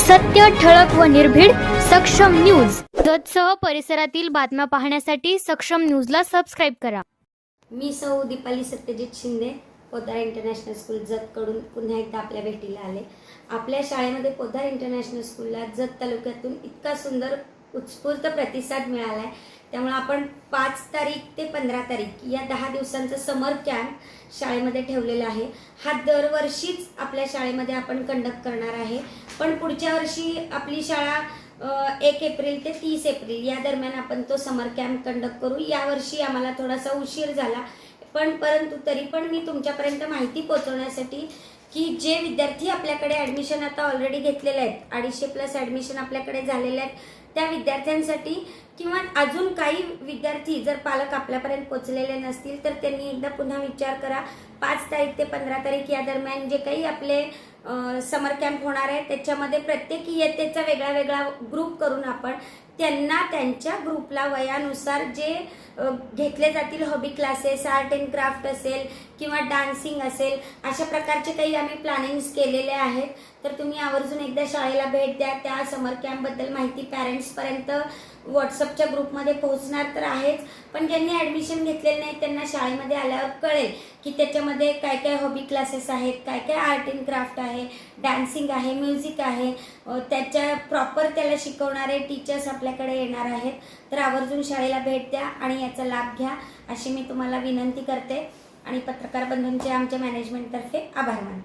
सत्य, ठळक व निर्भीड सक्षम न्यूज. जतसह परिसरातील बातम्या पाहण्यासाठी सक्षम न्यूजला सबस्क्राईब करा. मी सौ दीपाली सत्यजित शिंदे, पोद्दार इंटरनॅशनल स्कूल जतकडून पुन्हा एकदा आपल्या भेटीला आले. आपल्या शाळेमध्ये पोद्दार इंटरनॅशनल स्कूलला जत तालुक्यातून इतका सुंदर उत्स्फूर्त प्रतिसाद मिळाला आहे. त्यामुळे आपण 5 तारीख ते 15 तारीख या 10 दिवसांचा समर कॅम्प शाळेमध्ये ठेवलेला आहे. हा दरवर्षीच आपल्या शाळेमध्ये आपण कंडक्ट करणार आहे. पण पुढच्या वर्षी आपली शाळा 1 एप्रिल ते 30 एप्रिल या दरम्यान आपण तो समर कॅम्प कंडक्ट करू. यावर्षी आम्हाला थोडासा उशीर झाला, परंतु तरी पण मी तुमच्यापर्यंत माहिती पोहोचवण्यासाठी की जे विद्यार्थी आपल्याकडे ॲडमिशन आता ऑलरेडी घेतलेले आहेत, 250+ ॲडमिशन आपल्याकडे झालेले आहेत, त्या विद्यार्थ्यांसाठी किंवा अजून काही विद्यार्थी जर पालक आपल्यापर्यंत पोहोचलेले नसतील तर त्यांनी एकदा पुन्हा विचार करा. 5 तारीख ते 15 तारीख या दरम्यान जे काही आपले समर कॅम्प होणार आहे त्याच्यामध्ये प्रत्येक इयत्तेचा वेगळा वेगळा ग्रुप करून आपण त्यांना त्यांच्या ग्रुपला वयानुसार जे घेतले जातील hobby classes, art and craft असेल किंवा डान्सिंग असेल, अशा प्रकारचे काही आम्ही प्लॅनिंग्स केलेले आहेत. तर तुम्ही आवर्जून एकदा शाळेला भेट द्या. त्या समर कॅम्पबद्दल माहिती पॅरेंट्सपर्यंत व्हॉट्सअपच्या ग्रुपमध्ये पोहोचणार तर आहेच, पण ज्यांनी ॲडमिशन घेतलेलं नाही त्यांना शाळेमध्ये आल्यावर कळेल की त्याच्यामध्ये काय काय हॉबी क्लासेस आहेत, काय काय आर्ट अँड क्राफ्ट आहे, डान्सिंग आहे, म्युझिक आहे, त्याच्या प्रॉपर त्याला शिकवणारे टीचर्स आपल्याकडे येणार आहेत. तर आवर्जून शाळेला भेट द्या आणि याचा लाभ घ्या अशी मी तुम्हाला विनंती करते आणि पत्रकार बंधूंचे आमच्या मॅनेजमेंटतर्फे आभार मानते.